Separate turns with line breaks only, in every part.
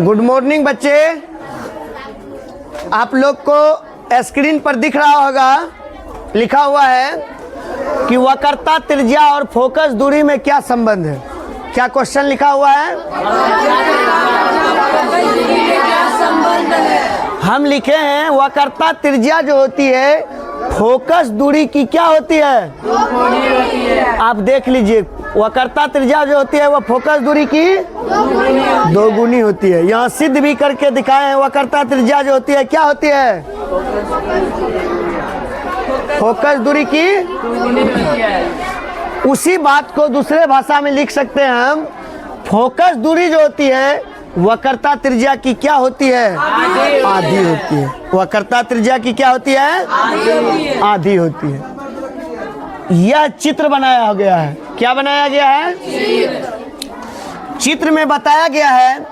Good morning बच्चे। आप लोग को स्क्रीन पर दिख रहा होगा, लिखा हुआ है कि वक्रता त्रिज्या और फोकस दूरी में क्या संबंध है। क्या क्वेश्चन लिखा हुआ है? हम लिखे हैं वक्रता त्रिज्या जो होती है फोकस दूरी की क्या होती है? आप देख लीजिए, वक्रता त्रिज्या जो होती है वह फोकस दूरी की दोगुनी होती है। यहाँ सिद्ध भी करके दिखाए हैं, वक्रता त्रिज्या जो होती है क्या होती है? फोकस दूरी की। उसी बात को दूसरे भाषा में लिख सकते हैं हम, फोकस दूरी जो होती है वक्रता त्रिज्या की क्या होती है? आधी होती है। वक्रता त्रिज्या की क्या होती है? आधी होती है। यह चित्र बनाया गया है। क्या बनाया गया है? चित्र में बताया गया है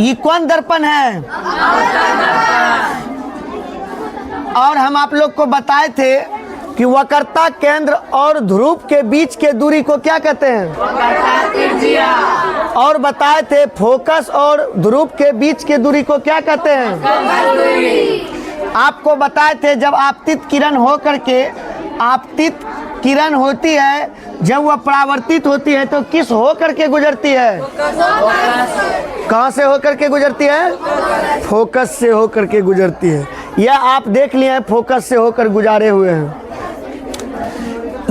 ये कौन दर्पण है, और हम आप लोग को बताए थे कि वक्रता केंद्र और ध्रुव के बीच के दूरी को क्या कहते हैं? और बताए थे फोकस और ध्रुव के बीच के दूरी को क्या कहते हैं? आपको बताए थे जब आपतित किरण हो करके, आपतित किरण होती है जब वह परावर्तित होती है तो किस हो करके गुजरती है? कहाँ से होकर के गुजरती है? फोकस से होकर के गुजरती है। यह आप देख लिए हैं, फोकस से होकर गुजारे हुए हैं।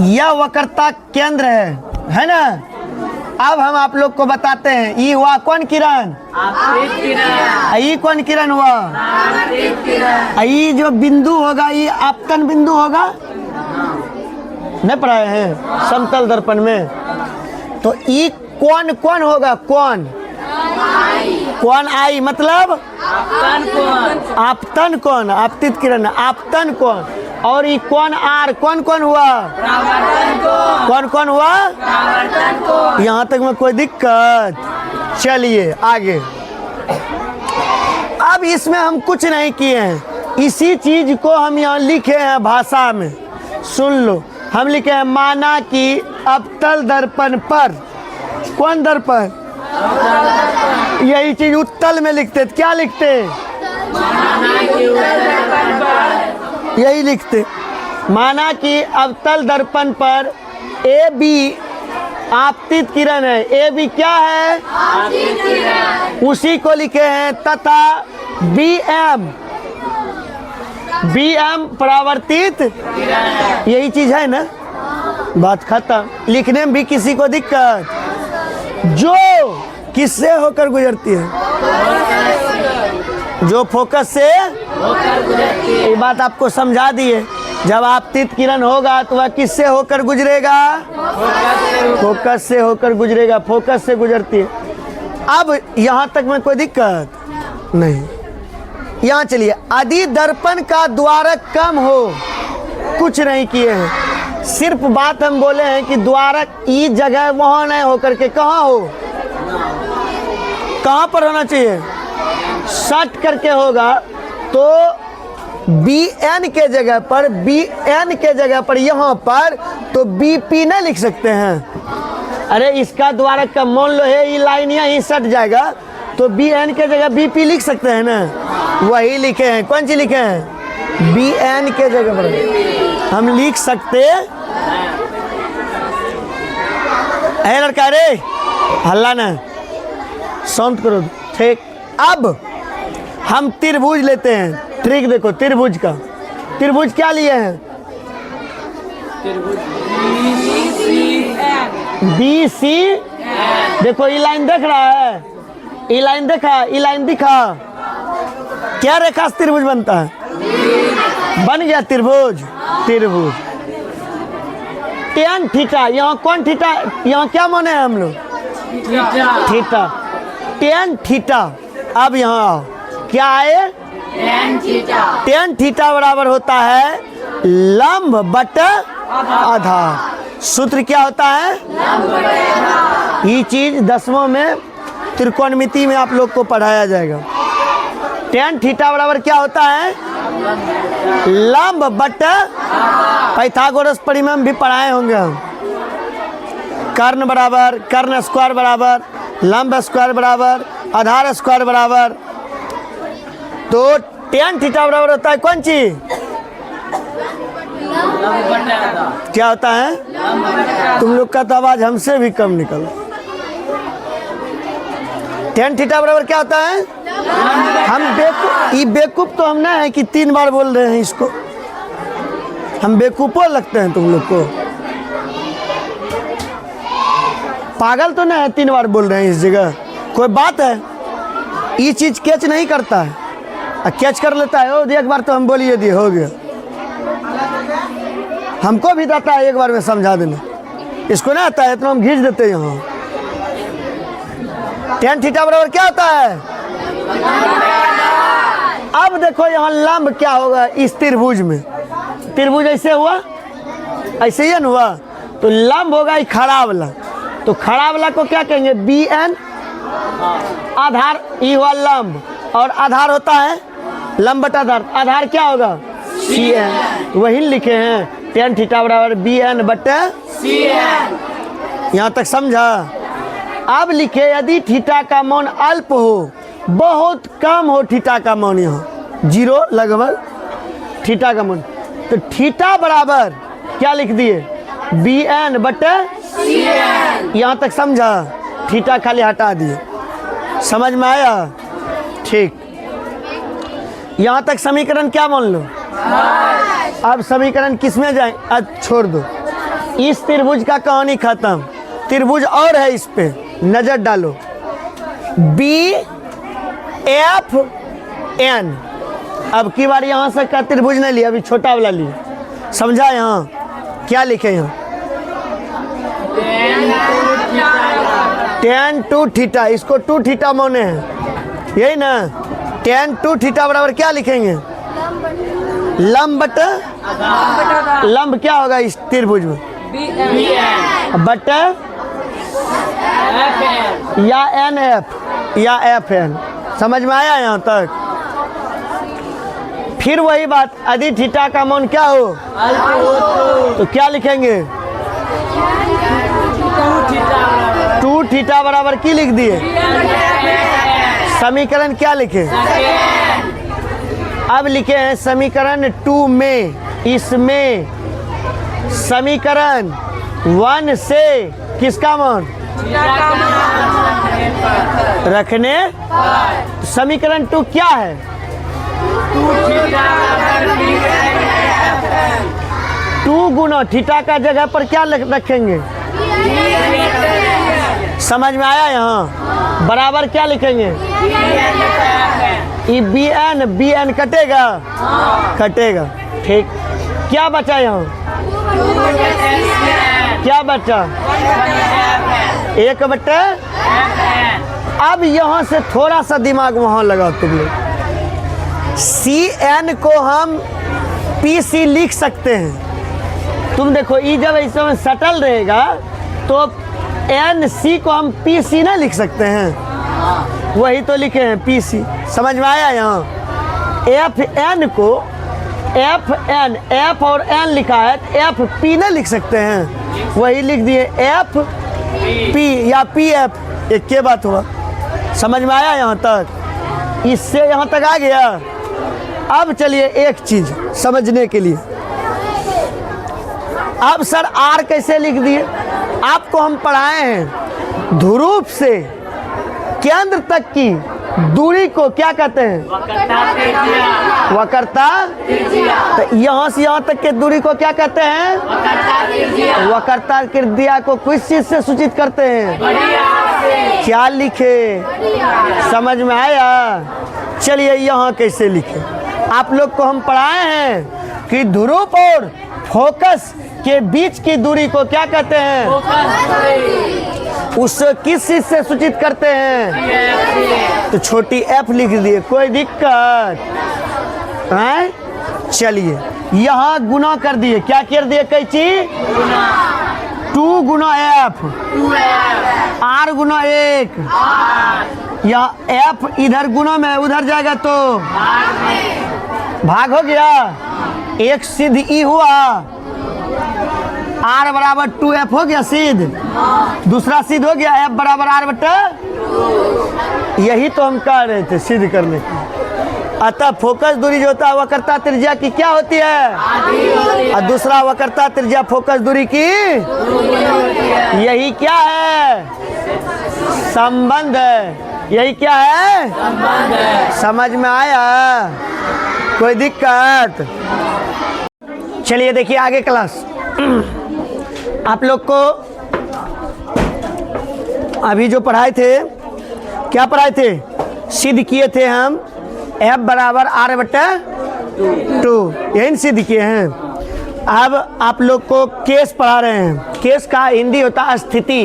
यह वक्रता केंद्र है ना। अब हम आप लोग को बताते हैं ये हुआ कौन किरण? ये कौन किरण हुआ? ये जो बिंदु होगा ये आपतन बिंदु होगा, नहीं पढ़ाए हैं समतल दर्पण में? तो ये कौन कौन होगा? कौन कौन आई मतलब आपतन कौन? आपतित किरण आपतन कौन? और ये कौन आर कौन कौन हुआ? कौन कौन हुआ? यहाँ तक में कोई दिक्कत? चलिए आगे। अब इसमें हम कुछ नहीं किए हैं, इसी चीज को हम यहाँ लिखे हैं भाषा में, सुन लो। हम लिखे हैं माना कि अवतल दर्पण पर, कौन दर्पण? यही चीज उत्तल में लिखते, क्या लिखते? यही लिखते, माना कि अवतल दर्पण पर ए बी आपतित किरण है। ए बी क्या है? उसी को लिखे हैं तथा बी एम परावर्तित, यही चीज है ना, बात खत्म। लिखने में भी किसी को दिक्कत? जो किससे होकर गुजरती है? जो फोकस से। ये बात आपको समझा दिए। जब आपतित किरण होगा तो वह किससे होकर गुजरेगा? फोकस से होकर गुजरेगा, फोकस से गुजरती है। अब यहाँ तक में कोई दिक्कत नहीं। यहाँ चलिए, यदि दर्पण का द्वारक कम हो, कुछ नहीं किए हैं, सिर्फ बात हम बोले हैं कि द्वारक ई जगह वहाँ नहीं होकर के कहाँ हो? कहाँ पर होना चाहिए? सट करके होगा तो बी एन के जगह पर, बी एन के जगह पर यहाँ पर तो बी पी नहीं लिख सकते हैं? अरे इसका द्वारक का मान लो है ये लाइन यहीं सट जाएगा तो बी एन के जगह बी पी लिख सकते हैं ना। वही लिखे हैं, कौन सी लिखे हैं? बी एन के जगह पर हम लिख सकते हैं। लड़का रे हल्ला ना, शांत करो, ठीक। अब हम त्रिभुज लेते हैं। ट्रिक देखो त्रिभुज का। त्रिभुज क्या लिए हैं? B C. देखो ये लाइन देख रहा है, ये लाइन देखा, ये लाइन दिखा, क्या रेखा से त्रिभुज बनता है? बन गया त्रिभुज। त्रिभुज टेन थीटा, यहाँ कौन थीटा? यहाँ क्या माने हैं हम लोग? Theta, tan theta. अब यहाँ आओ, क्या है? टेन थीटा बराबर होता है लंब बटा आधार। सूत्र क्या होता है? ये चीज 10वीं में त्रिकोणमिति में आप लोग को पढ़ाया जाएगा। टेन थीटा बराबर क्या होता है? लंब बटा, पाइथागोरस परिमेय भी पढ़ाए होंगे हम। कर्ण बराबर कर्ण स्क्वायर बराबर लंब स्क्वायर बराबर आधार स्क्वायर बराबर। तो tan थीटा बराबर होता है कौन चीज? क्या होता है? तुम लोग का तो आवाज हमसे भी कम निकल। tan थीटा बराबर क्या होता है? हम बेवकूफ तो हम ना है कि 3 बार बोल रहे हैं इसको। हम बेवकूफो लगते हैं तुम लोग को? पागल तो ना है 3 बार बोल रहे हैं इस जगह? कोई बात है? ये चीज कैच नहीं करता है, कैच कर लेता है। ओ एक बार तो हम बोलिए दिए हो गया। हमको भी आता है एक बार में समझा देना, इसको ना आता है इतना हम घींच देते हैं यहाँ। tan थीटा बराबर क्या होता है? अब देखो यहाँ लंब क्या होगा इस त्रिभुज में? त्रिभुज ऐसे हुआ, ऐसे ही हुआ, तो लंब होगा ये खड़ा वाला। तो खड़ा वाला को क्या कहेंगे? bn। आधार ई हुआ लंब, और आधार होता है लंब बटा आधार। आधार क्या होगा? cn। वही लिखे हैं tan थीटा बराबर bn बटे cn। यहाँ तक समझा? अब लिखे यदि थीटा का मान अल्प हो, बहुत कम हो थीटा का मान, यहाँ 0 लगभग थीटा का मान, तो थीटा बराबर क्या लिख दिए? bn बटे cn। यहाँ तक समझा? थीटा खाली हटा दिए। समझ में आया? ठीक। यहाँ तक समीकरण क्या मान लो? अब समीकरण किस में जाए? अब छोड़ दो, इस त्रिभुज का कहानी खत्म। त्रिभुज और है, इस पे नजर डालो। BFN। अब की बार यहाँ से का त्रिभुज नहीं लिया, अभी छोटा वाला लिया। समझा? यहाँ क्या लिखे? यहाँ tan 2 थीटा, इसको 2 थीटा माने हैं, यही ना? tan 2 थीटा बराबर क्या लिखेंगे? लंब बटे लंब क्या होगा इस त्रिभुज में? बटे या NF या FN। समझ में आया यहाँ तक? फिर वही बात, यदि थीटा का मान क्या हो तो क्या लिखेंगे? 2 थीटा बराबर की लिख दिए? समीकरण क्या लिखे? अब लिखे हैं समीकरण 2 में, इसमें समीकरण 1 से किसका मान रखने? समीकरण 2 क्या है? 2 गुना थीटा का जगह पर क्या रखेंगे? समझ में आया? यहाँ बराबर क्या लिखेंगे? bn कटेगा? कटेगा। ठीक। क्या बचा यहाँ? क्या बचा? 1 बटे। अब यहाँ से थोड़ा सा दिमाग वहाँ लगाओ तुम लोग। cn को हम pc लिख सकते हैं। तुम देखो ये जब ऐसे में सटल रहेगा तो nc को हम pc ना लिख सकते हैं? वही तो लिखे हैं pc। समझ में आया? यहाँ fn को fn, f और n लिखा है, fp ना लिख सकते हैं? वही लिख दिए fp या pf, एक के बात हुआ। समझ में आया यहाँ तक? इससे यहाँ तक आ गया। अब चलिए एक चीज समझने के लिए, अब सर r कैसे लिख दिए? आपको हम पढ़ाए हैं ध्रुव से केंद्र तक की दूरी को क्या कहते हैं? वक्रता। तो यहाँ से यहाँ तक के दूरी को क्या कहते हैं? वक्रता त्रिज्या को किस चीज से सूचित करते हैं? क्या लिखे? समझ में आया? चलिए यहाँ कैसे लिखे? आप लोग को हम पढ़ाए हैं कि ध्रुव और फोकस के बीच की दूरी को क्या कहते हैं? उससे किस चीज से सूचित करते हैं? तो छोटी f लिख दिए, कोई दिक्कत है? चलिए यहाँ गुना कर दिए। क्या कर दिए? कई चीज 2 गुना f, r गुना 1। यहाँ f इधर गुना में उधर जाएगा तो भाग हो गया, 1 सिद्ध ई हुआ। R बराबर 2F हो गया सिद्ध, दूसरा सिद्ध हो गया F बराबर R बटा, यही तो हम कह रहे थे सिद्ध करने की। अतः फोकस दूरी जो होता है वक्रता त्रिज्या की क्या होती है, और दूसरा वक्रता त्रिज्या फोकस दूरी की, यही क्या है, संबंध है। यही क्या है, संबंध है। समझ में आया, कोई दिक्कत? चलिए देखिए आगे क्लास। आप लोग को अभी जो पढ़ाए थे, क्या पढ़ाए थे, सिद्ध किए थे हम F बराबर R बटा 2, यही सिद्ध किए हैं। अब आप लोग को केस पढ़ा रहे हैं। केस का हिंदी होता है स्थिति।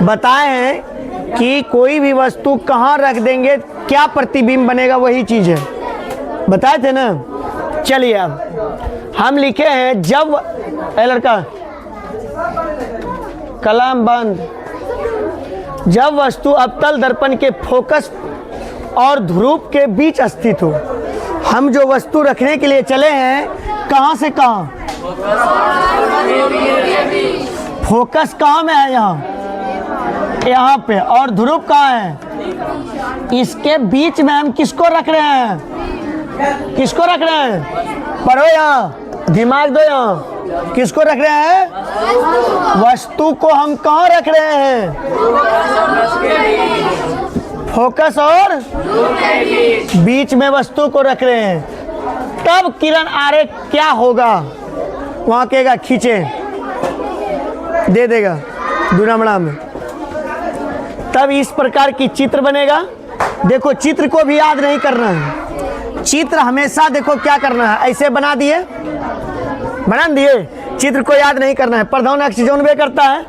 बताए हैं कि कोई भी वस्तु कहाँ रख देंगे क्या प्रतिबिंब बनेगा, वही चीज़ है, बताए थे ना। चलिए अब हम लिखे हैं, जब लड़का कलम बंद, जब वस्तु अवतल दर्पण के फोकस और ध्रुव के बीच स्थित हो। हम जो वस्तु रखने के लिए चले हैं, कहाँ से कहाँ, फोकस कहाँ में है, यहाँ पे, और ध्रुव कहाँ है, इसके बीच में हम किसको रख रहे हैं, किसको रख रहे हैं, पढ़ो यहाँ, दिमाग दो यहाँ, किसको रख रहे हैं, वस्तु को हम कहाँ रख रहे हैं, फोकस और बीच में वस्तु को रख रहे हैं। तब किरण आरेख क्या होगा, वहां कहेगा खींचे, दे देगा दूरमड़ा में, तब इस प्रकार की चित्र बनेगा। देखो चित्र को भी याद नहीं करना है, चित्र हमेशा देखो क्या करना है, ऐसे बना दिए, बना दिए, चित्र को याद नहीं करना है। प्रधान अक्ष जो होबे करता है,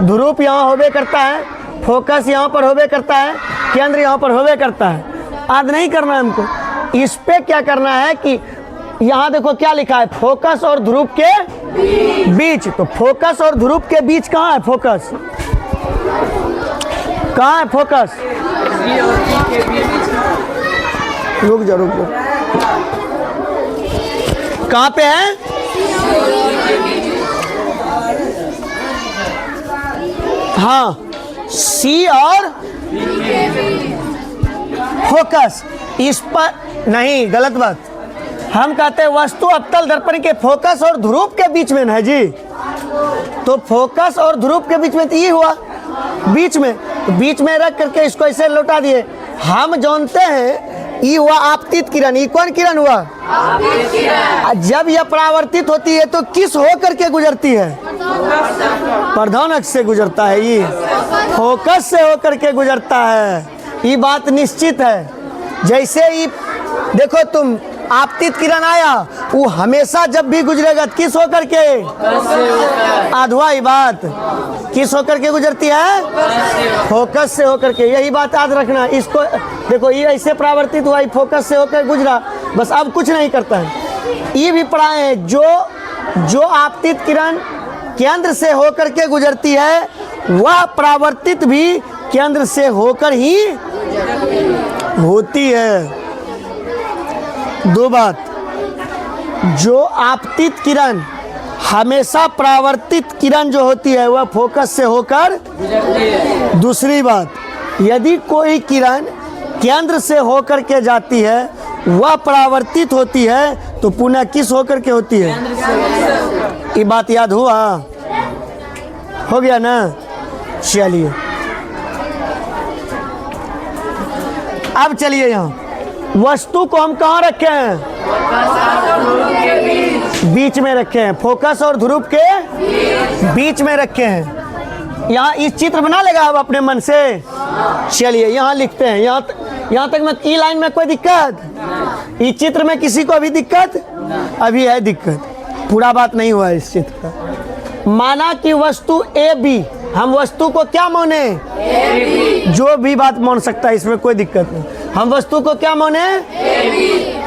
ध्रुव यहाँ होबे करता है, फोकस यहाँ पर होबे करता है, केंद्र यहाँ पर होबे करता है, याद नहीं करना है हमको। इस पे क्या करना है कि यहाँ देखो क्या लिखा है, फोकस और ध्रुव के बीच, तो फोकस और ध्रुव के बीच कहाँ है, फोकस कहाँ है, फोकस, रुक जा, कहाँ पे है, हाँ, सी और फोकस, इस पर नहीं, गलत बात। हम कहते हैं वस्तु अवतल दर्पण के फोकस और ध्रुव के बीच में है जी, तो फोकस और ध्रुव के बीच में तो ये हुआ, बीच में रख करके इसको ऐसे लौटा दिए। हम जानते हैं ये हुआ आपतित किरण, ये कौन किरण हुआ, जब यह परावर्तित होती है तो किस हो करके गुजरती है, प्रधान अक्ष से गुजरता है, ये फोकस से होकर के गुजरता है, ये बात निश्चित है। जैसे ही देखो तुम आपतित किरण आया, वो हमेशा जब भी गुजरेगा किस होकर के, अधवा ही बात, किस होकर के गुजरती है, फोकस से होकर के, यही बात याद रखना। इसको देखो ये ऐसे परावर्तित हुआ, फोकस से होकर गुजरा, बस अब कुछ नहीं करता है। ये भी पढ़ाए हैं, जो आपतित किरण केंद्र से होकर के गुजरती है, वह परावर्तित भी केंद्र से होकर ही होती है। दो बात, जो आपतित किरण हमेशा परावर्तित किरण जो होती है वह फोकस से होकर, दूसरी बात, यदि कोई किरण केंद्र से होकर के जाती है वह परावर्तित होती है तो पुनः किस होकर के होती है, ये बात याद हुआ, हो गया ना। चलिए अब चलिए, यहाँ वस्तु को हम कहाँ रखे हैं, बीच में रखे हैं, फोकस और ध्रुव के बीच में रखे हैं। यहाँ इस चित्र बना लेगा अब अपने मन से। चलिए यहाँ लिखते हैं, यहाँ तक में ई लाइन में कोई दिक्कत, इस चित्र में किसी को अभी दिक्कत, अभी है दिक्कत, पूरा बात नहीं हुआ इस चित्र का। माना कि वस्तु ए बी, हम वस्तु को क्या माने, जो भी बात मान सकता है, इसमें कोई दिक्कत नहीं। हम वस्तु को क्या माने,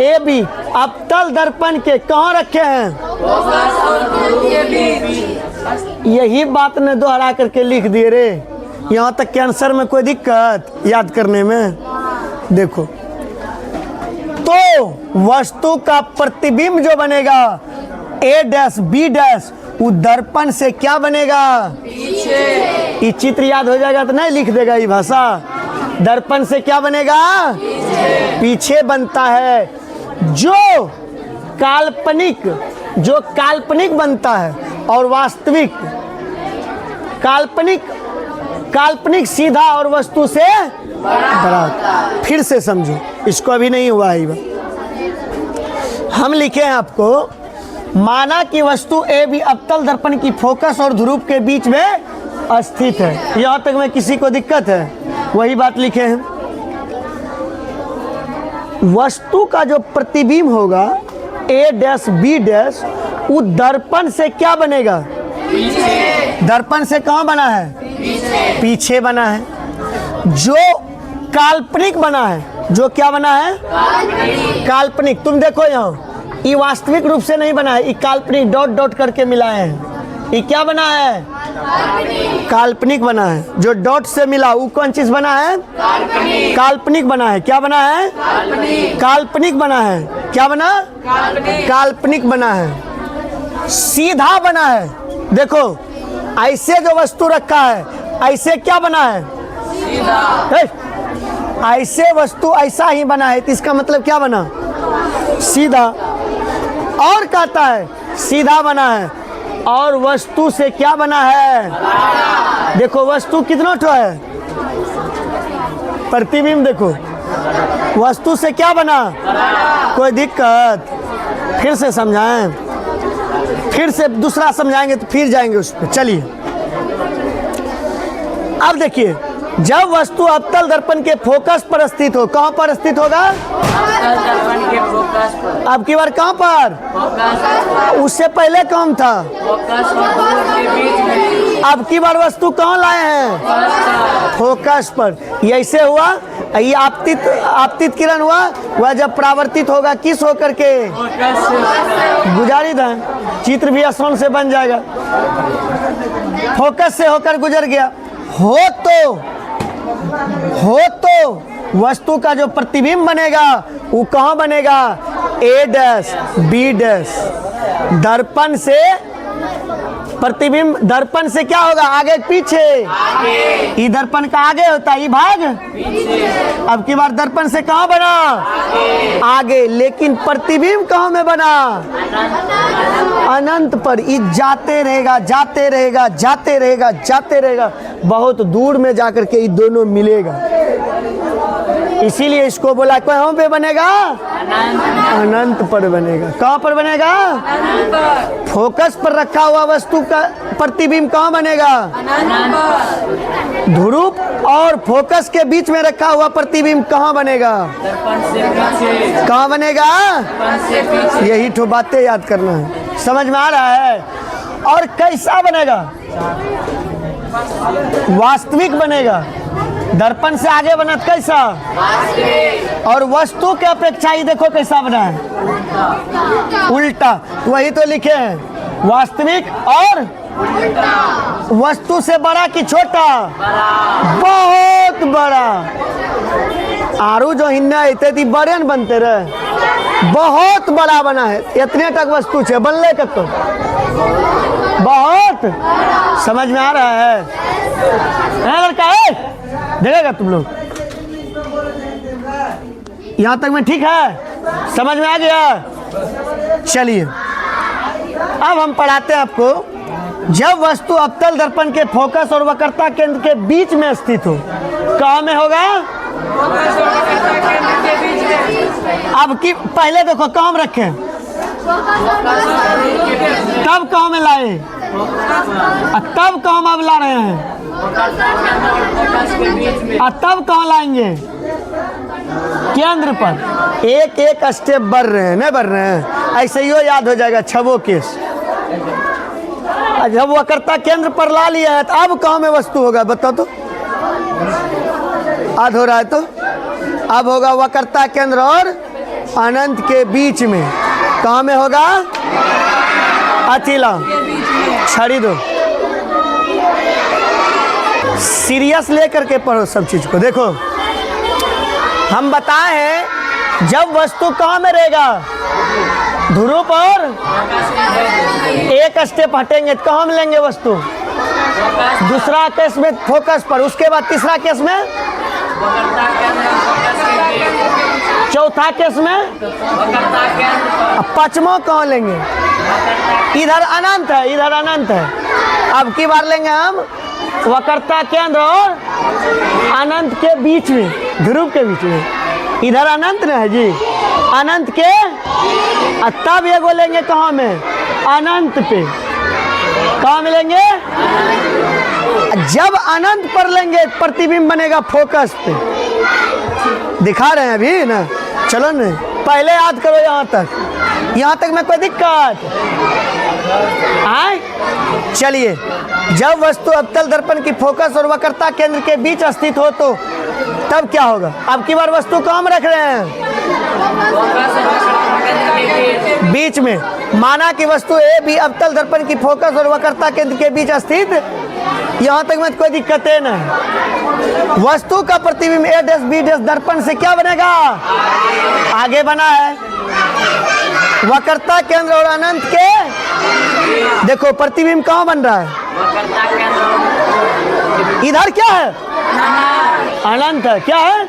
ए बी अवतल दर्पण के कहाँ रखे हैं, यही बात ने दोहरा करके लिख दिए रे। यहाँ तक के आंसर में कोई दिक्कत याद करने में, देखो तो वस्तु का प्रतिबिंब जो बनेगा ए डैश बी डैश, वो दर्पण से क्या बनेगा? पीछे। ये चित्र याद हो जाएगा तो नहीं लिख देगा ये भाषा। दर्पण से क्या बनेगा? पीछे बनता है। जो काल्पनिक बनता है और वास्तविक, काल्पनिक सीधा और वस्तु से बड़ा। फिर से समझो, इसको अभी नहीं हुआ है। हम लिखे हैं आपको, माना कि वस्तु ए भी अवतल दर्पण की फोकस और ध्रुव के बीच में स्थित है। यहाँ तक में किसी को दिक्कत है? वही बात लिखे हैं। वस्तु का जो प्रतिबिंब होगा ए डैश बी डैश, वो दर्पण से क्या बनेगा? पीछे। दर्पण से कहाँ बना है? पीछे बना है। जो काल्पनिक बना है, जो क्या बना है? काल्पनिक। तुम देखो यहाँ, ये वास्तविक रूप से नहीं बना है, ये काल्पनिक डॉट डॉट करके मिलाए हैं। ये क्या बना है? काल्पनिक बना है। जो डॉट से मिला वो कौन चीज बना है? काल्पनिक बना है। क्या बना है? काल्पनिक बना है। क्या बना? काल्पनिक बना है। सीधा बना है। देखो ऐसे जो वस्तु रखा है, ऐसे क्या बना है? सीधा। ऐसे वस्तु ऐसा ही बना है, तो इसका मतलब क्या बना? सीधा। और कहता है सीधा बना है, और वस्तु से क्या बना है? देखो वस्तु कितना ठो है? प्रतिबिंब देखो, वस्तु से क्या बना? कोई दिक्कत? फिर से समझाएं, फिर से दूसरा समझाएंगे तो फिर जाएंगे उस पर। चलिए अब देखिए, जब वस्तु अवतल दर्पण के फोकस पर स्थित हो, कहाँ पर स्थित होगा? दर्पण के फोकस पर। अब की बार कहाँ पर? फोकस। उससे पहले कौन था? फोकस और ध्रुव के बीच में। अब की बार वस्तु कहाँ लाए हैं? फोकस पर। ये ऐसे हुआ, ये आपतित किरण हुआ, वह जब परावर्तित होगा किस होकर के? गुजारित है। चित्र भी आसान से बन जाएगा। फोकस से होकर गुजर गया। हो तो वस्तु का जो प्रतिबिंब बनेगा वो कहाँ बनेगा? ए डैश बी डैश। दर्पण से प्रतिबिंब, दर्पण से क्या होगा? आगे पीछे। ये दर्पण का आगे होता है, ये भाग पीछे। अब की बार दर्पण से कहाँ बना? आगे। लेकिन प्रतिबिंब कहाँ में बना? अनंत पर। ये जाते रहेगा, जाते रहेगा, जाते रहेगा, जाते रहेगा, बहुत दूर में जाकर के ये दोनों मिलेगा। इसीलिए इसको बोला कहाँ पे बनेगा? अनंत पर बनेगा। कहाँ पर बनेगा? फोकस पर रखा हुआ वस्तु का प्रतिबिंब कहाँ बनेगा? ध्रुव और फोकस के बीच में रखा हुआ प्रतिबिंब कहाँ बनेगा? कहाँ बनेगा? यही तो बातें याद करना है। समझ में आ रहा है? और कैसा बनेगा? वास्तविक बनेगा। दर्पण से आगे बना कैसा? और वस्तु के अपेक्षा ही देखो कैसा बना है? उल्टा। वही तो लिखे हैं, वास्तविक और वस्तु से बड़ा कि छोटा? बहुत बड़ा। आरू जो हिन्ना इतने बड़े न बनते रहे, बहुत बड़ा बना है। इतने तक वस्तु छे बनले कब तो बहुत। समझ में आ रहा है? लड़का है देखेगा तुम लोग? यहाँ तक में ठीक है? समझ में आ गया? चलिए अब हम पढ़ाते हैं आपको। जब वस्तु अवतल दर्पण के फोकस और वक्रता केंद्र के बीच में स्थित हो, कहाँ में होगा? अब की पहले देखो कहाँ रखे, तब कहाँ में लाए, तब कहाँ अब ला रहे हैं, तब कहाँ लाएंगे? केंद्र पर। एक एक स्टेप बढ़ रहे हैं, नहीं बढ़ रहे हैं? ऐसे ही याद हो जाएगा छबो केस। जब वक्रता केंद्र पर ला लिया है तो अब कहाँ में वस्तु होगा? बताओ तो। याद हो रहा है तो? अब होगा वक्रता केंद्र और अनंत के बीच में। कहाँ में होगा? अतिला छड़ी दो। सीरियस लेकर के पढ़ो सब चीज को। देखो हम बताए हैं, जब वस्तु कहाँ में रहेगा? ध्रुव और एक स्टेप हटेंगे तो कहाँ मिलेंगे वस्तु? दूसरा केस में फोकस पर, उसके बाद तीसरा केस में, चौथा केस में, पांचवा कहाँ लेंगे? इधर अनंत है, इधर अनंत है। अब की बार लेंगे हम वक्रता केंद्र और अनंत के बीच में, ध्रुव के बीच में। इधर अनंत न है जी, अनंत के, तब ये बोलेंगे कहाँ में? अनंत पे। कहाँ मिलेंगे? जब अनंत पर लेंगे प्रतिबिंब बनेगा फोकस पे। दिखा रहे हैं अभी ना, चलो न पहले याद करो यहाँ तक में कोई दिक्कत आए? चलिए, जब वस्तु अवतल दर्पण की फोकस और वक्रता केंद्र के बीच स्थित हो तो तब क्या होगा? अब की बार वस्तु कहाँ रख रहे हैं? बीच में। माना कि वस्तु ए भी अवतल दर्पण की फोकस और वक्रता केंद्र के बीच स्थित, यहाँ तक में कोई दिक्कत है नहीं। वस्तु का प्रतिबिंब ए डैश बी डैश दर्पण से क्या बनेगा? आगे बना है। वक्रता केंद्र और अनंत के, देखो प्रतिबिंब कहाँ बन रहा है? इधर क्या है? अनंत है। क्या है?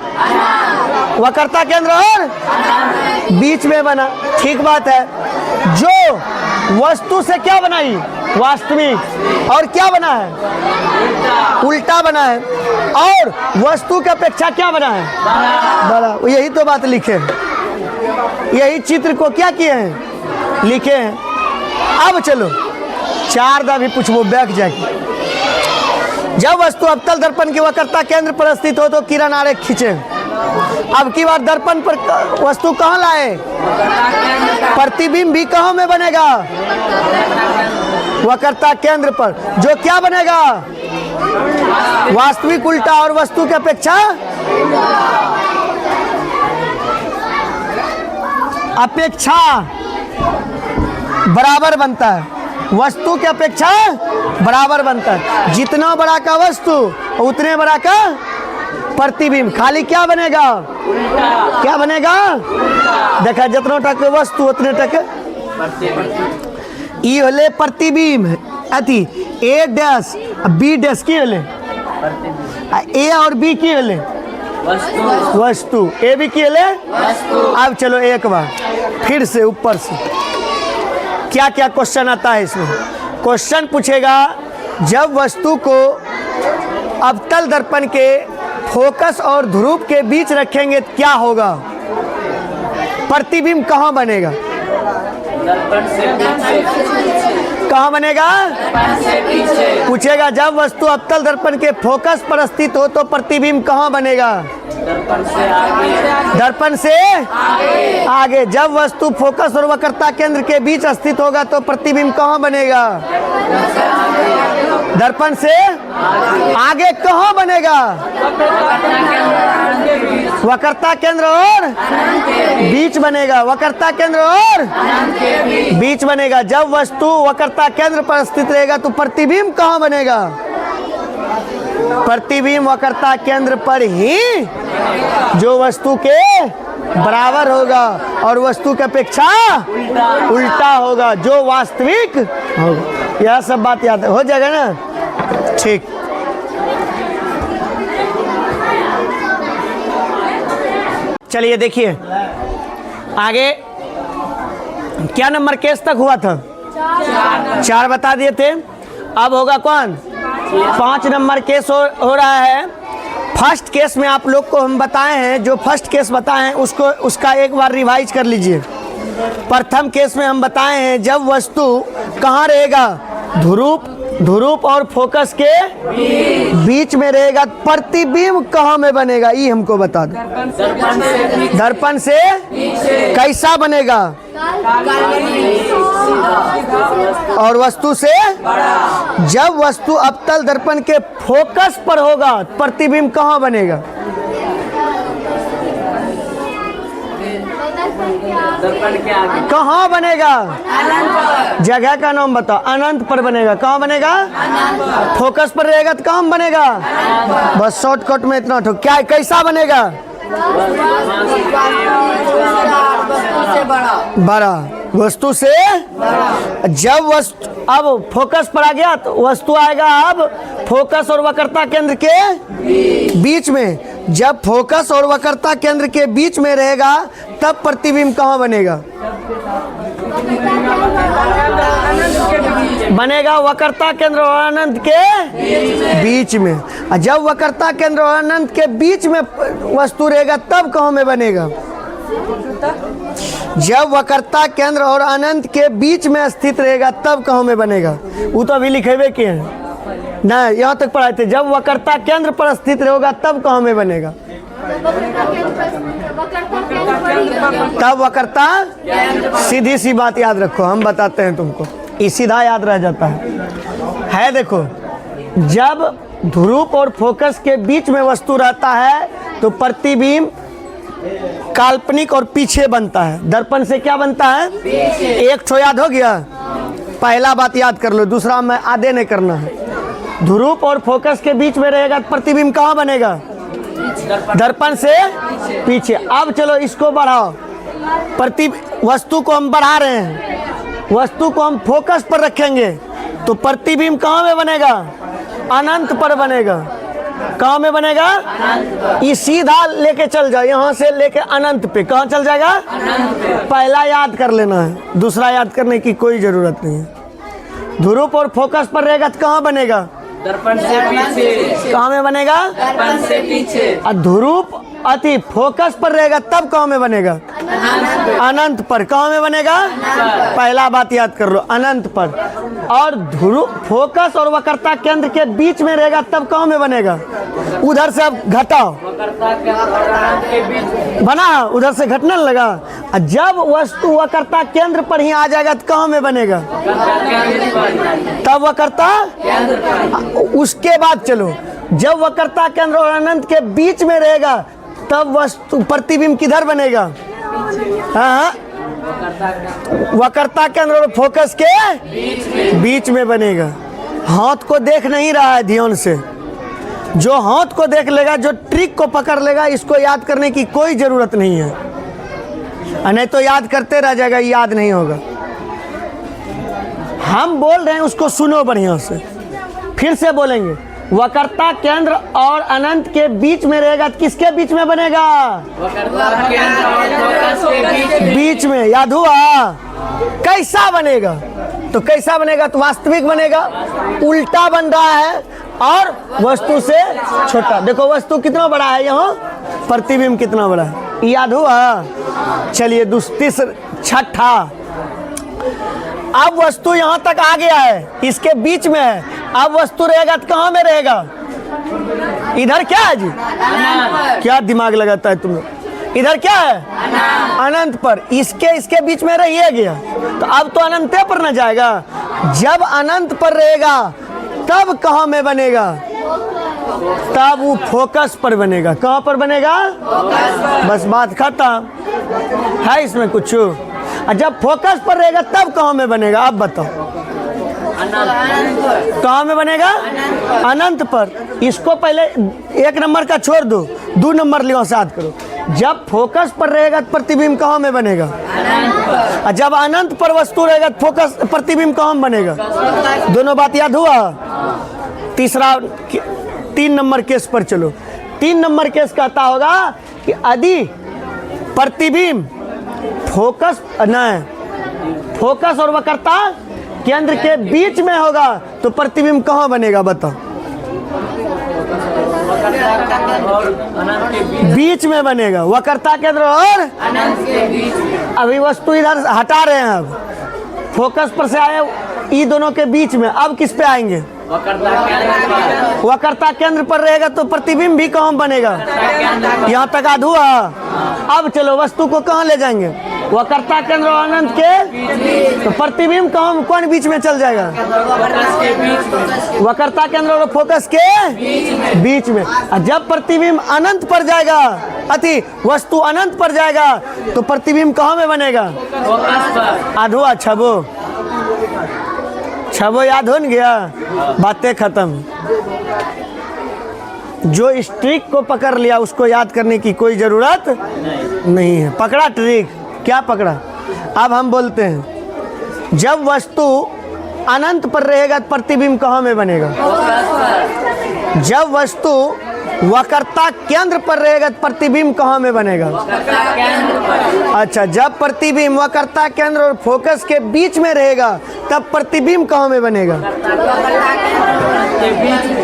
वक्रता केंद्र और बीच में बना। ठीक बात है। जो वस्तु से क्या बनाई? वास्तविक। और क्या बना है? उल्टा बना है। और वस्तु की अपेक्षा क्या बना है? बड़ा। यही तो बात लिखे, यही चित्र को क्या किए हैं? लिखे हैं। अब चलो चार दा भी पूछबो बैक जाके। जब वस्तु अवतल दर्पण की वक्रता केंद्र पर स्थित हो तो किरण आरेख खींचे। अब की बार दर्पण पर वस्तु कहाँ लाए? प्रतिबिंब भी कहाँ में बनेगा? वक्रता केंद्र पर। जो क्या बनेगा? वास्तविक उल्टा और वस्तु की अपेक्षा बराबर बनता है। वस्तु की अपेक्षा बराबर बनता है। जितना बड़ा का वस्तु उतने बड़ा का प्रतिबिंब। खाली क्या बनेगा? क्या बनेगा? देखा, जितना टक वस्तु उतने टक ई होले प्रतिबिंब। अति ए डैश बी डैश की होले? ए और बी की होले? वस्तु। ए बी की होले? अब चलो एक बार फिर से ऊपर से क्या क्या क्वेश्चन आता है इसमें। क्वेश्चन पूछेगा, जब वस्तु को अवतल दर्पण के फोकस और ध्रुव के बीच रखेंगे तो क्या होगा? प्रतिबिंब कहाँ बनेगा? कहाँ बनेगा? पूछेगा, जब वस्तु अवतल दर्पण के फोकस पर स्थित हो तो प्रतिबिंब कहाँ बनेगा? दर्पण से आगे। जब वस्तु फोकस और वक्रता केंद्र के बीच स्थित होगा तो प्रतिबिंब कहाँ बनेगा? दर्पण से आगे। कहाँ बनेगा? वक्रता केंद्र और बीच बनेगा। वक्रता केंद्र और बीच बनेगा। जब वस्तु वक्रता केंद्र पर स्थित रहेगा तो प्रतिबिंब कहाँ बनेगा? प्रतिबिंब वक्रता केंद्र पर ही, जो वस्तु के बराबर होगा और वस्तु की अपेक्षा उल्टा होगा, जो वास्तविक होगा। यह सब बात याद हो जाएगा ना? ठीक। चलिए देखिए आगे क्या नंबर केस तक हुआ था? 4 बता दिए थे। अब होगा कौन? 5 नंबर केस हो रहा है। फर्स्ट केस में आप लोग को हम बताए हैं, जो फर्स्ट केस बताए हैं उसका एक बार रिवाइज कर लीजिए। प्रथम केस में हम बताए हैं, जब वस्तु कहाँ रहेगा? ध्रुव और फोकस के बीच में रहेगा, प्रतिबिंब कहाँ में बनेगा? ये हमको बता दो। दर्पण से कैसा बनेगा? और वस्तु से? जब वस्तु अवतल दर्पण के फोकस पर होगा प्रतिबिंब कहाँ बनेगा? कहाँ बनेगा? जगह का नाम बताओ। अनंत पर बनेगा। कहाँ बनेगा? फोकस पर रहेगा तो कहाँ बनेगा? बस शॉर्टकट में इतना ठोक। क्या कैसा बनेगा? बड़ा। वस्तु से जब वस्तु अब फोकस पर आ गया तो वस्तु आएगा अब फोकस और वक्रता केंद्र के बीच में। जब फोकस और वक्रता केंद्र के बीच में रहेगा तब प्रतिबिंब कहाँ बनेगा? बनेगा वक्रता केंद्र और अनंत के बीच में। और जब वक्रता केंद्र और अनंत के बीच में वस्तु रहेगा तब कहाँ में बनेगा? जब वक्रता केंद्र और अनंत के बीच में स्थित रहेगा तब कहाँ में बनेगा? वो तो अभी लिखेबे किए हैं ना, यहाँ तक पढ़ाए थे। जब वक्रता केंद्र पर स्थित रहेगा तब कहाँ में बनेगा? तब वक्रता, सीधी सी बात याद रखो, हम बताते हैं तुमको, ये सीधा याद रह जाता है। देखो, जब ध्रुव और फोकस के बीच में वस्तु रहता है तो प्रतिबिंब काल्पनिक और पीछे बनता है। दर्पण से क्या बनता है? एक ठो याद हो गया, पहला बात याद कर लो, दूसरा मैं आधे नहीं करना है। ध्रुव और फोकस के बीच में रहेगा प्रतिबिंब कहाँ बनेगा? दर्पण से पीछे। अब चलो इसको बढ़ाओ, वस्तु को हम बढ़ा रहे हैं, वस्तु को हम फोकस पर रखेंगे तो प्रतिबिंब कहाँ में बनेगा? अनंत पर बनेगा। कहाँ में बनेगा? ये सीधा लेके चल जाओ, यहाँ से लेके अनंत पे। कहाँ चल जाएगा? पहला याद कर लेना है, दूसरा याद करने की कोई जरूरत नहीं है। ध्रुव और फोकस पर रहेगा तो कहाँ बनेगा?
दर्पण से पीछे।
कहाँ में बनेगा?
दर्पण से पीछे।
और ध्रुव अति फोकस पर रहेगा तब कहाँ में बनेगा? अनंत पर। कहाँ में बनेगा? पहला बात याद कर लो, अनंत पर। और ध्रुव फोकस और वक्रता केंद्र के बीच में रहेगा तब कहाँ में बनेगा? उधर से अब घटाओ, बना, उधर से घटने लगा। जब वस्तु वक्रता केंद्र पर ही आ जाएगा तो कहाँ में बनेगा? तब वक्रता। उसके बाद चलो, जब वक्रता केंद्र और अनंत के बीच में रहेगा तब वस्तु प्रतिबिंब किधर बनेगा? हाँ, वक्रता केंद्र और फोकस के बीच में बनेगा। हाथ को देख नहीं रहा है ध्यान से, जो हाथ को देख लेगा, जो ट्रिक को पकड़ लेगा, इसको याद करने की कोई जरूरत नहीं है, नहीं तो याद करते रह जाएगा, याद नहीं होगा। हम बोल रहे हैं उसको सुनो बढ़िया से, फिर से बोलेंगे। वक्रता केंद्र और अनंत के बीच में रहेगा तो किसके बीच में बनेगा?
वक्रता केंद्र और फोकस के
बीच में। याद हुआ? कैसा बनेगा? तो कैसा बनेगा? तो वास्तविक बनेगा। उल्टा बन रहा है और वस्तु से छोटा। देखो वस्तु कितना बड़ा है, यहाँ प्रतिबिंब कितना बड़ा है। याद हुआ? चलिए छठा। अब वस्तु यहाँ तक आ गया है, इसके बीच में है। अब वस्तु रहेगा तो कहाँ में रहेगा? इधर क्या है जी? क्या दिमाग लगाता है तुम लोग? इधर क्या है? अनंत पर। इसके बीच में रह गया तो अब तो अनंत पर न जाएगा। जब अनंत पर रहेगा तब कहाँ में बनेगा? तब वो फोकस पर बनेगा। कहाँ पर बनेगा? बस बात खत्म है, इसमें कुछ। जब फोकस पर रहेगा तब कहाँ में बनेगा? अब बताओ, कहाँ में बनेगा? अनंत पर। इसको पहले 1 नंबर का छोड़ दो, 2 नंबर लियो, साथ करो। जब फोकस पर रहेगा तो प्रतिबिंब कहाँ में बनेगा? और जब अनंत पर वस्तु रहेगा तो फोकस प्रतिबिंब कहाँ में बनेगा? दोनों बात याद हुआ? तीसरा 3 नंबर केस पर चलो। 3 नंबर केस कहता होगा कि यदि प्रतिबिंब फोकस और वक्रता केंद्र के बीच में होगा तो प्रतिबिंब कहाँ बनेगा? बताओ। बीच में बनेगा। वक्रता केंद्र और
अनंत के बीच।
अभी वस्तु इधर हटा रहे हैं, अब फोकस पर से आए, ये दोनों के बीच में। अब किस पे आएंगे? वक्रता केंद्र पर रहेगा तो प्रतिबिंब भी कहाँ बनेगा? यहाँ तक याद हुआ? अब चलो वस्तु को कहाँ ले जाएंगे? वक्रता केंद्र और अनंत के। तो प्रतिबिंब कहाँ, कौन बीच में चल जाएगा? वक्रता केंद्र और फोकस के बीच में। और जब प्रतिबिंब अनंत पर जाएगा, वस्तु अनंत पर जाएगा तो प्रतिबिंब कहाँ में बनेगा? याद हुआ? छबो याद हो गया? बातें खत्म। जो इस ट्रिक को पकड़ लिया उसको याद करने की कोई जरूरत नहीं है। पकड़ा ट्रिक? क्या पकड़ा? अब हम बोलते हैं, जब वस्तु अनंत पर रहेगा तो प्रतिबिंब कहाँ में बनेगा? जब वस्तु वक्रता केंद्र पर रहेगा तो प्रतिबिंब कहाँ में बनेगा? अच्छा, जब प्रतिबिंब वक्रता केंद्र और फोकस के बीच में रहेगा तब प्रतिबिंब कहाँ में बनेगा?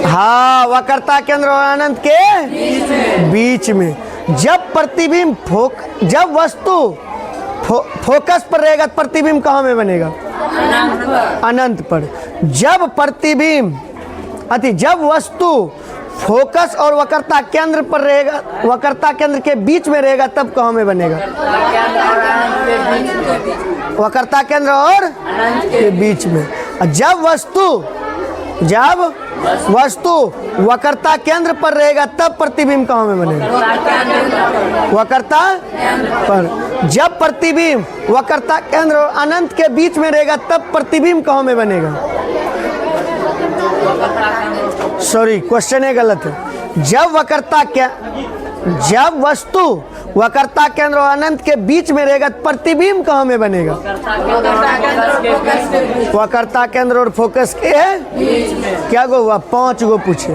हाँ, वक्रता केंद्र और अनंत के बीच में। जब प्रतिबिंब जब वस्तु फोकस पर रहेगा तो प्रतिबिंब कहाँ में बनेगा? अनंत पर। जब वस्तु फोकस और वक्रता केंद्र पर रहेगा, वक्रता केंद्र के बीच में रहेगा तब कहाँ में बनेगा? वक्रता केंद्र और के बीच में। जब वस्तु वक्रता केंद्र पर रहेगा तब प्रतिबिंब कहाँ में बनेगा? वक्रता पर। जब प्रतिबिंब वक्रता केंद्र और अनंत के बीच में रहेगा तब प्रतिबिंब कहाँ में बनेगा? सॉरी, क्वेश्चन है गलत है। जब वस्तु वक्रता केंद्र और अनंत के बीच में रहेगा तो प्रतिबिंब कहाँ में बनेगा? वक्रता केंद्र और फोकस के क्या गो हुआ? 5 गो पूछे।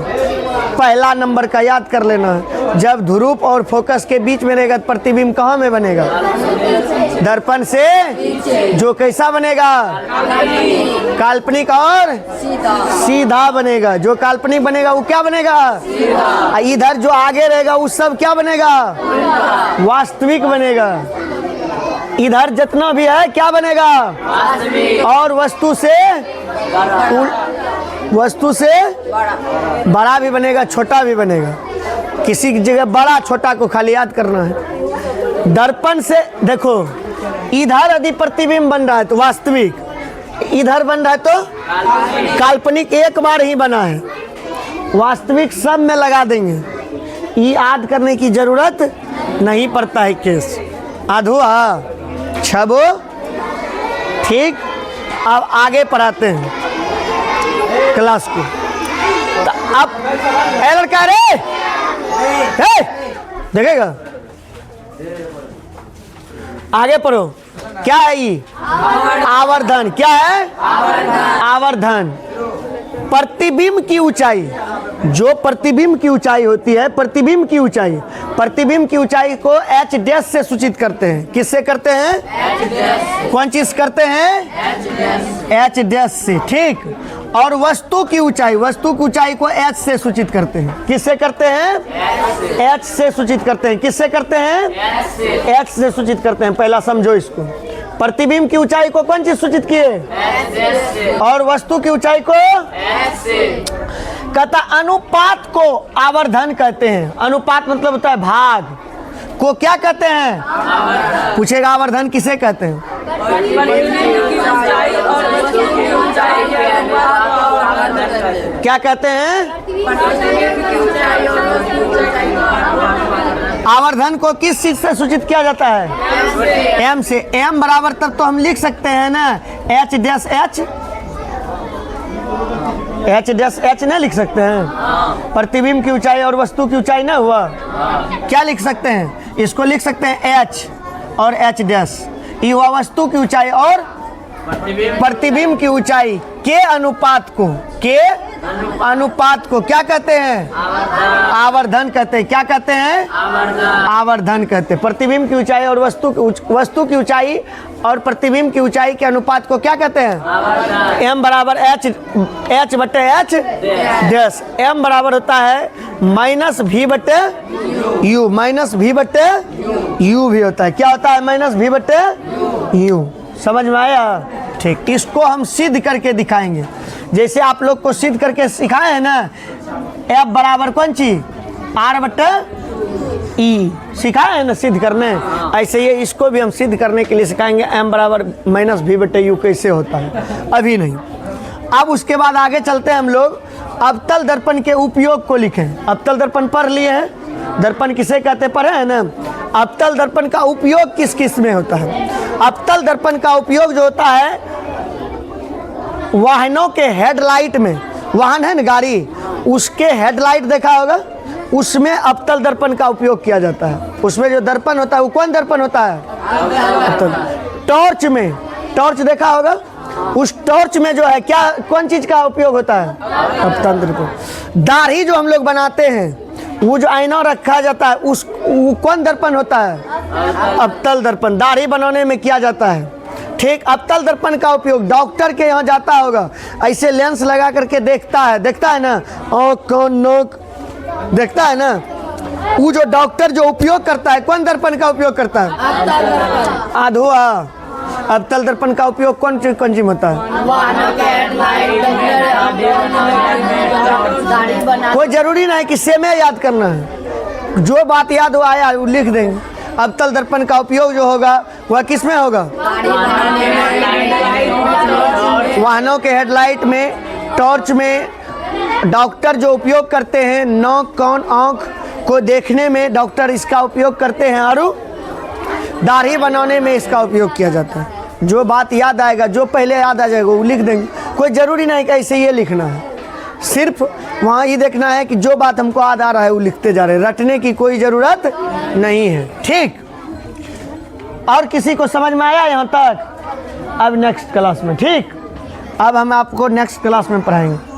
पहला नंबर का याद कर लेना है। जब ध्रुव और फोकस के बीच में रहेगा तो प्रतिबिंब कहाँ में बनेगा? दर्पण से। जो कैसा बनेगा? काल्पनिक और सीधा बनेगा। जो काल्पनिक बनेगा वो क्या बनेगा? इधर जो आगे रहेगा वो सब क्या बनेगा? वास्तविक बनेगा। इधर जितना भी है क्या बनेगा? और वस्तु से बड़ा भी बनेगा, छोटा भी बनेगा। किसी की जगह बड़ा छोटा को खाली याद करना है। दर्पण से देखो, इधर यदि प्रतिबिंब बन रहा है तो वास्तविक, इधर बन रहा है तो काल्पनिक। एक बार ही बना है, वास्तविक सब में लगा देंगे। ये याद करने की जरूरत नहीं पड़ता है। केस आधुआ छबो। ठीक, अब आगे पढ़ाते हैं क्लास को। तो अब लड़का रे देखेगा, आगे पढ़ो। क्या है ये? आवर्धन। क्या है? आवर्धन। प्रतिबिंब की ऊंचाई, जो प्रतिबिंब की ऊंचाई होती है, प्रतिबिंब की ऊंचाई को h डैश से सूचित करते हैं। किससे करते हैं? कौन चीज करते हैं? h डैश से। ठीक। और वस्तु की ऊंचाई को h से सूचित करते हैं। किससे करते हैं? h से सूचित करते हैं। किससे करते हैं? h से सूचित करते हैं। पहला समझो इसको। प्रतिबिंब की ऊंचाई को कौन चीज सूचित किए? और वस्तु की ऊंचाई को कहता अनुपात को आवर्धन कहते हैं। अनुपात मतलब होता है भाग को क्या कहते हैं? पूछेगा आवर्धन किसे कहते हैं? क्या कहते हैं? आवर्धन को किस चीज से सूचित किया जाता है? m से। m बराबर तब तो हम लिख सकते हैं ना h डैश h नहीं लिख सकते हैं? प्रतिबिंब की ऊंचाई और वस्तु की ऊंचाई ना हुआ, क्या लिख सकते हैं? इसको लिख सकते हैं h और h डैश। ये हुआ वस्तु की ऊंचाई और प्रतिबिंब की ऊंचाई के अनुपात को क्या कहते हैं? आवर्धन कहते हैं। क्या कहते हैं? आवर्धन कहते हैं। प्रतिबिंब की ऊंचाई और वस्तु की ऊंचाई और प्रतिबिंब की ऊंचाई के अनुपात को क्या कहते हैं? m बराबर h बटे h डैश। m बराबर होता है माइनस v बटे u। माइनस v बटे u भी होता है। क्या होता है? माइनस v बटे u। समझ में आया? ठीक। इसको हम सिद्ध करके दिखाएंगे। जैसे आप लोग को सिद्ध करके सिखाए हैं ना, F बराबर कौन चीज? R बटे E सिखाए हैं ना सिद्ध करने। ऐसे ये इसको भी हम सिद्ध करने के लिए सिखाएंगे। M बराबर माइनस v बटे u कैसे होता है, अभी नहीं। अब उसके बाद आगे चलते हैं हम लोग। अवतल दर्पण के उपयोग को लिखें। अवतल दर्पण पढ़ लिए हैं। दर्पण किसे कहते पढ़े हैं ना? अवतल दर्पण का उपयोग किस किस में होता है? अवतल दर्पण का उपयोग जो होता है वाहनों के हेडलाइट में, वाहन है ना गाड़ी, उसके हेडलाइट देखा होगा, उसमें अवतल दर्पण का उपयोग किया जाता है। उसमें जो दर्पण होता है वो कौन दर्पण होता है? टॉर्च में, टॉर्च देखा होगा, उस टॉर्च में जो है क्या, कौन चीज का उपयोग होता है? अवतल दर्पण। दाढ़ी जो हम लोग बनाते हैं, वो जो आईना रखा जाता है, उस वो कौन दर्पण होता है? अवतल दर्पण। दाढ़ी बनाने में किया जाता है। ठीक, अवतल दर्पण का उपयोग डॉक्टर के यहाँ जाता होगा, ऐसे लेंस लगा करके देखता है ना, आँख कान नाक देखता है ना, वो जो डॉक्टर जो उपयोग करता है, कौन दर्पण का उपयोग करता है? अधुआ। अवतल दर्पण का उपयोग कौन चीज में होता है? कोई जरूरी नहीं कि सेम याद करना है, जो बात याद हो आया वो लिख देंगे। अवतल दर्पण का उपयोग जो होगा वह किस में होगा? वाहनों के हेडलाइट में, टॉर्च में डॉक्टर जो उपयोग करते हैं, नाक कान आँख को देखने में डॉक्टर इसका उपयोग करते हैं, और दाढ़ी बनाने में इसका उपयोग किया जाता है। जो बात याद आएगा, जो पहले याद आ जाएगा वो लिख देंगे। कोई ज़रूरी नहीं कि ऐसे ये लिखना है, सिर्फ वहाँ ये देखना है कि जो बात हमको याद आ रहा है वो लिखते जा रहे हैं, रटने की कोई ज़रूरत नहीं है। ठीक, और किसी को समझ में आया यहाँ तक? अब नेक्स्ट क्लास में, ठीक, अब हम आपको नेक्स्ट क्लास में पढ़ाएंगे।